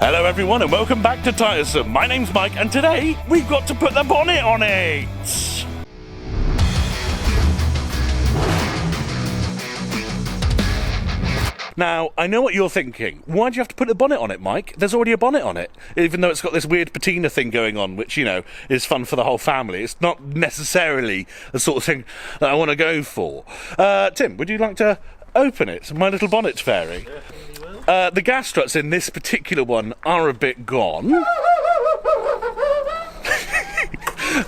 Hello everyone and welcome back to Tiresome. My name's Mike and today we've got to put the bonnet on it. Now, I know what you're thinking. Why do you have to put a bonnet on it, Mike? There's already a bonnet on it. Even though it's got this weird patina thing going on, which, you know, is fun for the whole family. It's not necessarily the sort of thing that I want to go for. Tim, would you like to open it? My little bonnet fairy. The gas struts in this particular one are a bit gone.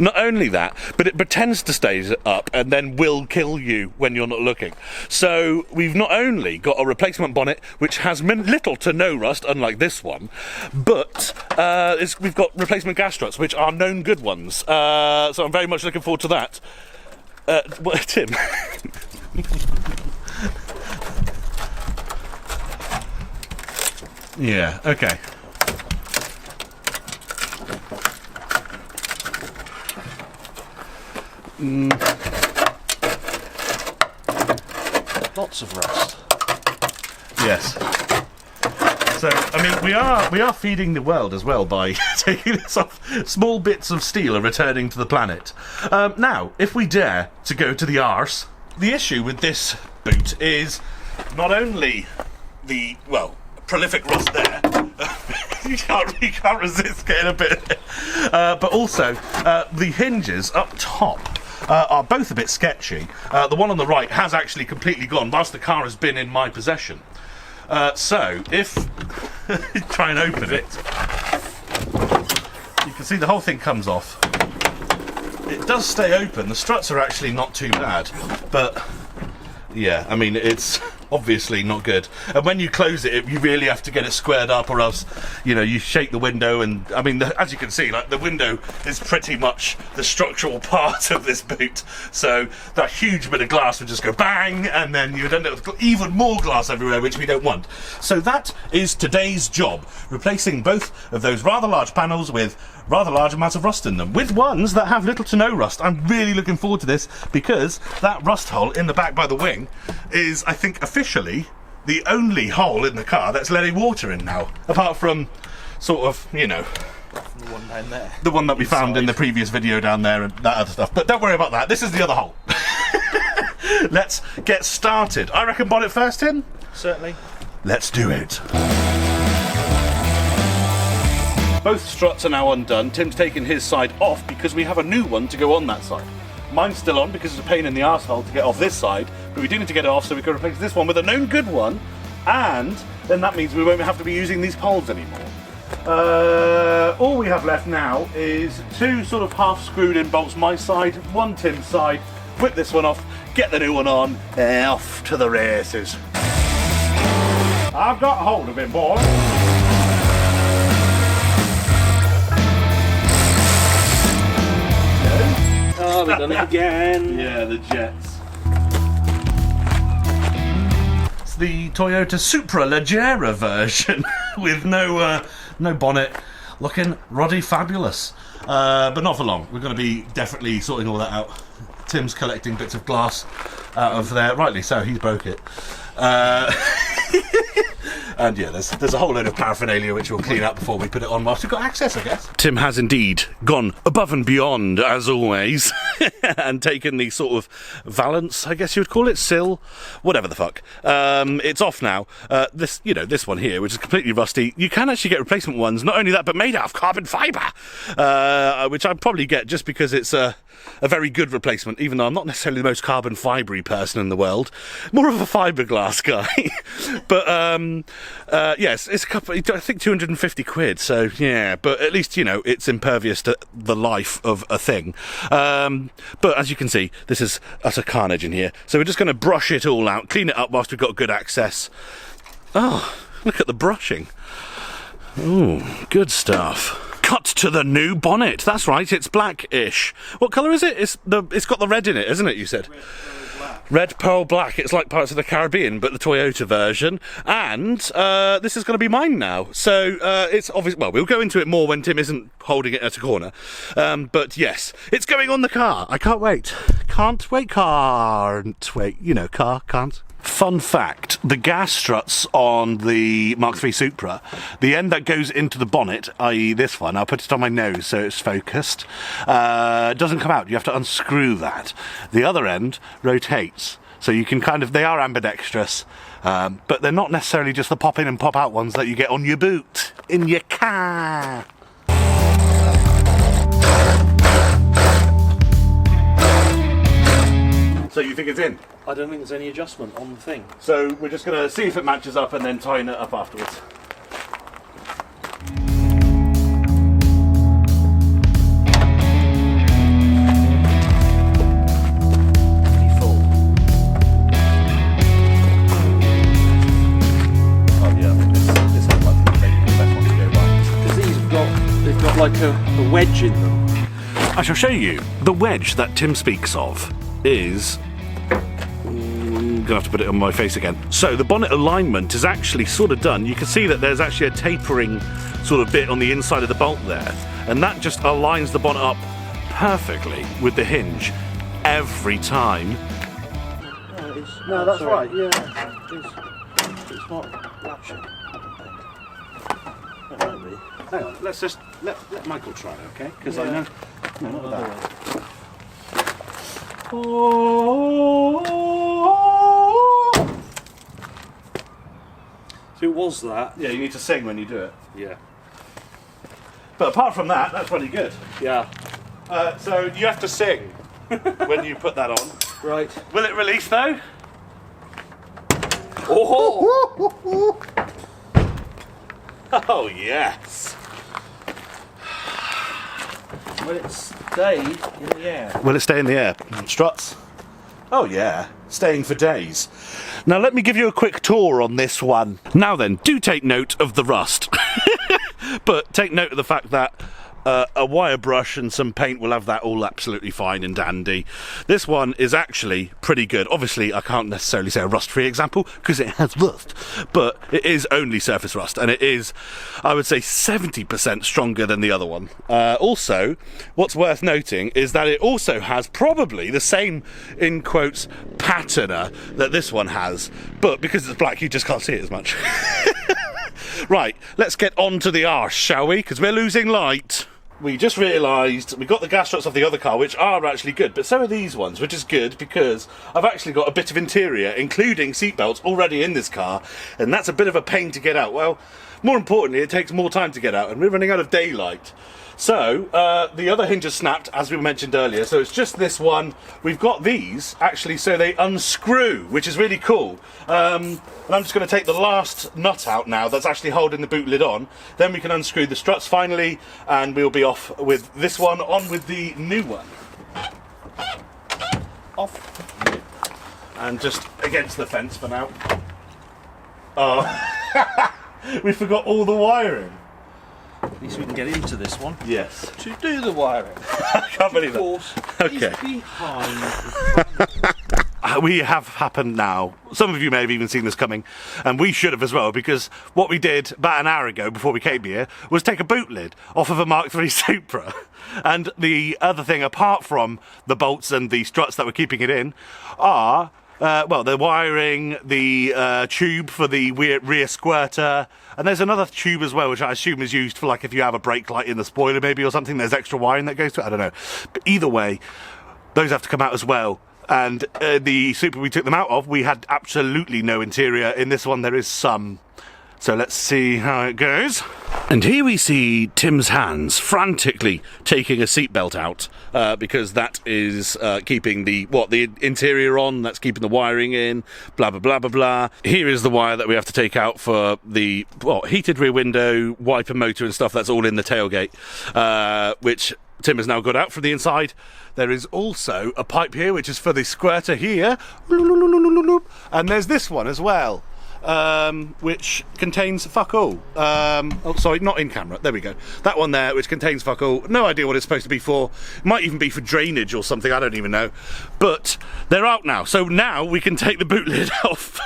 Not only that, but it pretends to stay up and then will kill you when you're not looking. So we've not only got a replacement bonnet which has little to no rust, unlike this one, but we've got replacement gas struts which are known good ones. So I'm very much looking forward to that. Tim? Yeah, okay. Lots of rust. Yes. So, I mean, we are feeding the world as well by taking this off. Small bits of steel are returning to the planet. Now, if we dare to go to the arse, the issue with this boot is not only the, well, prolific rust there. you can't resist getting a bit. But also, the hinges up top are both a bit sketchy. The one on the right has actually completely gone, whilst the car has been in my possession. So, if try and open it, you can see the whole thing comes off. It does stay open. The struts are actually not too bad, but yeah, I mean, it's obviously not good. And when you close it, you really have to get it squared up, or else, you know, you shake the window. And I mean, as you can see, like, the window is pretty much the structural part of this boot. So that huge bit of glass would just go bang, and then you'd end up with even more glass everywhere, which we don't want. So that is today's job, replacing both of those rather large panels with rather large amounts of rust in them, with ones that have little to no rust. I'm really looking forward to this, because that rust hole in the back by the wing is, I think, officially the only hole in the car that's letting water in now, apart from sort of, you know, the one down there, the one that we found in the previous video down there and that other stuff. But don't worry about that, this is the other hole. Let's get started. I reckon bonnet first, Tim? Certainly. Let's do it. Both struts are now undone. Tim's taken his side off because we have a new one to go on that side. Mine's still on because it's a pain in the arsehole to get off this side, but we do need to get it off so we can replace this one with a known good one, and then that means we won't have to be using these poles anymore. All we have left now is two sort of half screwed in bolts my side, one Tim's side, whip this one off, get the new one on, and off to the races. I've got hold of it, boy. Oh, we've done it again. Yeah, the jets. It's the Toyota Supra Leggera version with no bonnet, looking ruddy fabulous. But not for long. We're going to be definitely sorting all that out. Tim's collecting bits of glass out of there. Rightly so, he's broke it. And yeah, there's a whole load of paraphernalia which we'll clean up before we put it on whilst we've got access, I guess. Tim has indeed gone above and beyond, as always, and taken the sort of valance, I guess you would call it, sill, whatever the fuck. It's off now. This one here, which is completely rusty, you can actually get replacement ones, not only that, but made out of carbon fibre, which I'd probably get just because it's a very good replacement, even though I'm not necessarily the most carbon fibre-y person in the world. More of a fiberglass guy. But, yes, it's a couple, I think 250 quid, so yeah, but at least, you know, it's impervious to the life of a thing. But as you can see, this is utter carnage in here, so we're just going to brush it all out, clean it up whilst we've got good access. Oh, look at the brushing. Ooh, good stuff. Cut to the new bonnet. That's right, it's blackish. What colour is it? It's got the red in it, isn't it, you said? Red, pearl, black. It's like Pirates of the Caribbean, but the Toyota version. And this is going to be mine now. So it's obvious. Well, we'll go into it more when Tim isn't holding it at a corner. But yes, it's going on the car. I can't wait. Can't wait. Can't wait. You know, car, can't. Fun fact, the gas struts on the Mark III Supra, the end that goes into the bonnet, i.e. this one, I'll put it on my nose so it's focused, doesn't come out. You have to unscrew that. The other end rotates. So you can kind of, they are ambidextrous, but they're not necessarily just the pop in and pop out ones that you get on your boot, in your car. So you think it's in? I don't think there's any adjustment on the thing. So we're just going to see if it matches up and then tighten it up afterwards. Like a wedge in them. I shall show you. The wedge that Tim speaks of is... I'm gonna have to put it on my face again. So the bonnet alignment is actually sort of done. You can see that there's actually a tapering sort of bit on the inside of the bolt there, and that just aligns the bonnet up perfectly with the hinge every time. No, that's right. Yeah, it's not latching. It might be. Hang on, let's just let Michael try, okay? Because I know. No, not with that. So it was that. Yeah, you need to sing when you do it. Yeah. But apart from that, that's pretty good. Yeah. So you have to sing when you put that on. Right. Will it release though? Oh! Oh yes. Will it stay in the air? Will it stay in the air? Struts? Oh yeah, staying for days. Now let me give you a quick tour on this one. Now then, do take note of the rust. But take note of the fact that a wire brush and some paint will have that all absolutely fine and dandy. This one is actually pretty good. Obviously, I can't necessarily say a rust-free example because it has rust, but it is only surface rust, and it is, I would say, 70% stronger than the other one. Also, what's worth noting is that it also has probably the same, in quotes, patterner that this one has, but because it's black, you just can't see it as much. Right, let's get on to the arse, shall we? Because we're losing light. We just realised we got the gas struts off the other car, which are actually good, but so are these ones, which is good because I've actually got a bit of interior, including seatbelts, already in this car, and that's a bit of a pain to get out. Well, more importantly, it takes more time to get out, and we're running out of daylight. So, the other hinge has snapped, as we mentioned earlier, so it's just this one. We've got these, actually, so they unscrew, which is really cool. And I'm just going to take the last nut out now that's actually holding the boot lid on. Then we can unscrew the struts finally, and we'll be off with this one, on with the new one. Off. And just against the fence for now. Oh, we forgot all the wiring. At least we can get into this one. Yes. To do the wiring. I can't believe that. Of course, Okay. behind. We have happened now. Some of you may have even seen this coming, and we should have as well, because what we did about an hour ago before we came here was take a boot lid off of a Mark III Supra. And the other thing, apart from the bolts and the struts that were keeping it in, are well, the wiring, the tube for the rear squirter, and there's another tube as well, which I assume is used for, like, if you have a brake light in the spoiler maybe or something, there's extra wiring that goes to it, I don't know. But either way, those have to come out as well. And the Supra we took them out of, we had absolutely no interior. In this one there is some. So let's see how it goes. And here we see Tim's hands frantically taking a seatbelt out because that is keeping the interior on, that's keeping the wiring in, blah, blah, blah, blah, blah. Here is the wire that we have to take out for the heated rear window, wiper motor and stuff, that's all in the tailgate, which Tim has now got out from the inside. There is also a pipe here, which is for the squirter here. And there's this one as well. Which contains fuck all. Oh, sorry, not in camera. There we go. That one there, which contains fuck all. No idea what it's supposed to be for. It might even be for drainage or something. I don't even know. But they're out now. So now we can take the boot lid off.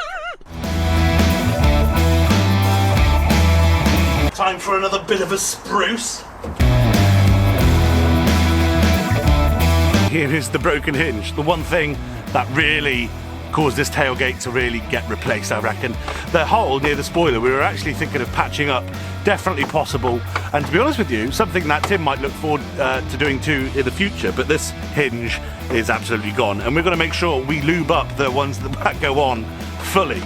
Time for another bit of a spruce. Here is the broken hinge. The one thing that really cause this tailgate to really get replaced, I reckon. The hole near the spoiler, we were actually thinking of patching up, definitely possible. And to be honest with you, something that Tim might look forward to doing too in the future, but this hinge is absolutely gone. And we're gonna make sure we lube up the ones that go on fully,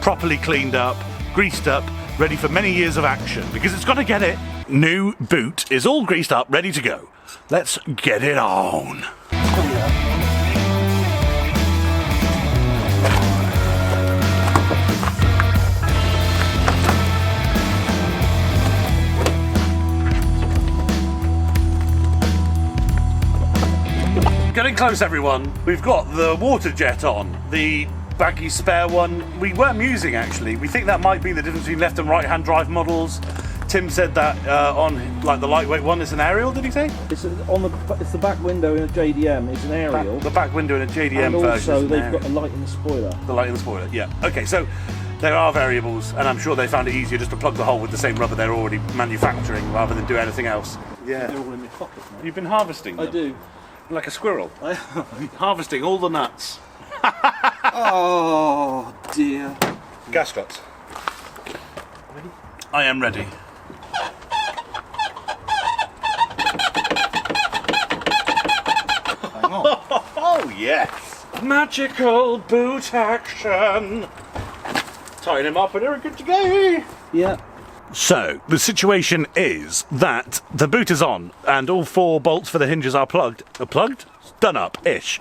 properly cleaned up, greased up, ready for many years of action, because it's gonna get it. New boot is all greased up, ready to go. Let's get it on. Getting close, everyone. We've got the water jet on, the baggy spare one. We weren't using, actually. We think that might be the difference between left and right hand drive models. Tim said that on like the lightweight one is an aerial, did he say? It's it's the back window in a JDM. It's an aerial. The back window in a JDM and version. Also, they've got a light in the spoiler. The light in the spoiler, yeah. Okay, so there are variables, and I'm sure they found it easier just to plug the hole with the same rubber they're already manufacturing rather than do anything else. Yeah. They're all in my pocket now. You've been harvesting them? I do. Like a squirrel. Harvesting all the nuts. Oh dear. Gas struts. Ready? I am ready. Hang on. Oh yes! Magical boot action! Tying him up and they're good to go! Yeah. So, the situation is that the boot is on and all 4 bolts for the hinges are plugged. Plugged? Done up-ish.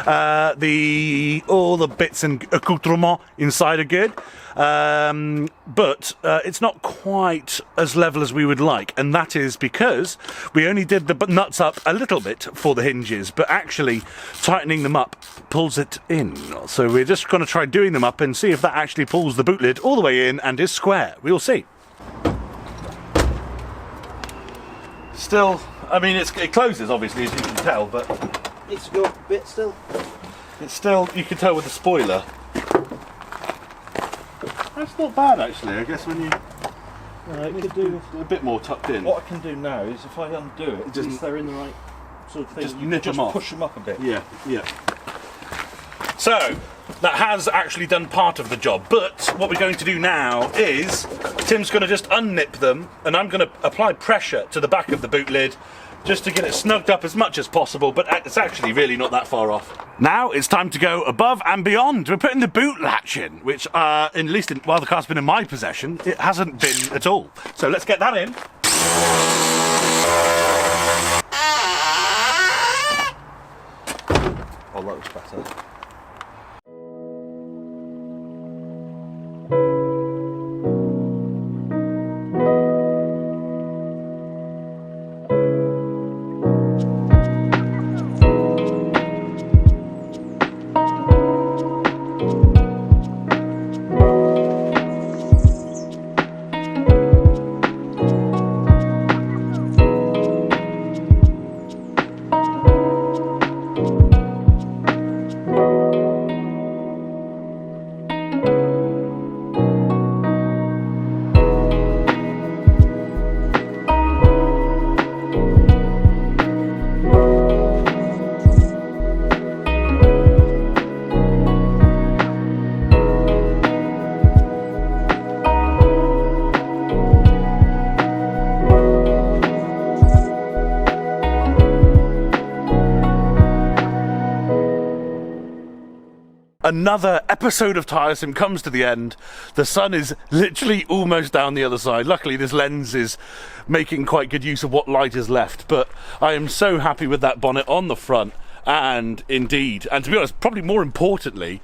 All the bits and accoutrements inside are good. But it's not quite as level as we would like, and that is because we only did the nuts up a little bit for the hinges, but actually tightening them up pulls it in. So we're just going to try doing them up and see if that actually pulls the boot lid all the way in and is square. We'll see. Still, I mean, it closes obviously, as you can tell, but It's got a bit still. it's still, you can tell with the spoiler. That's not bad actually, I guess when you You could do. a bit more tucked in. What I can do now is if I undo it, Just- if they're in the right sort of thing, just you nip just them off. push them up a bit. Yeah, yeah. So, that has actually done part of the job, but what we're going to do now is Tim's going to just unnip them, and I'm going to apply pressure to the back of the boot lid just to get it snugged up as much as possible, but it's actually really not that far off. Now it's time to go above and beyond. We're putting the while the car's been in my possession, it hasn't been at all. So let's get that in. Oh, that was better. Another episode of Tiresome comes to the end. The sun is literally almost down the other side. Luckily, this lens is making quite good use of what light is left, but I am so happy with that bonnet on the front, and indeed, and to be honest, probably more importantly,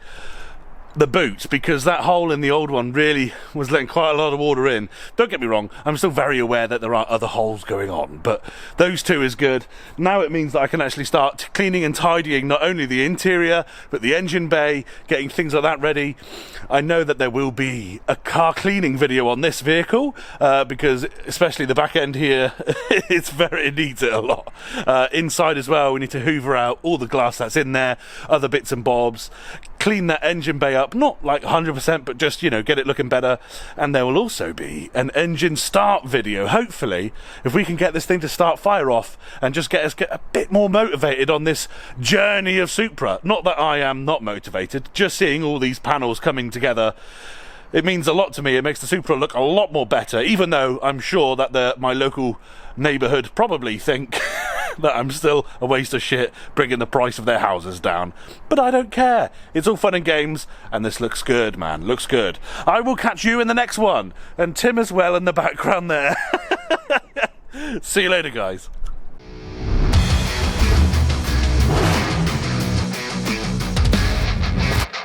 the boot, because that hole in the old one really was letting quite a lot of water in. Don't get me wrong, I'm still very aware that there are other holes going on, but those two is good. Now it means that I can actually start cleaning and tidying not only the interior but the engine bay, getting things like that ready. I know that there will be a car cleaning video on this vehicle because especially the back end here it needs it a lot. Inside as well, we need to hoover out all the glass that's in there, other bits and bobs, clean that engine bay up, not like 100%, but just, you know, get it looking better. And there will also be an engine start video, hopefully, if we can get this thing to start fire off and just get a bit more motivated on this journey of Supra. Not that I am not motivated, just seeing all these panels coming together, it means a lot to me. It makes the Supra look a lot more better, even though I'm sure that my local neighbourhood probably think that I'm still a waste of shit bringing the price of their houses down. But I don't care. It's all fun and games, and this looks good, man. Looks good. I will catch you in the next one, and Tim as well in the background there. See you later, guys.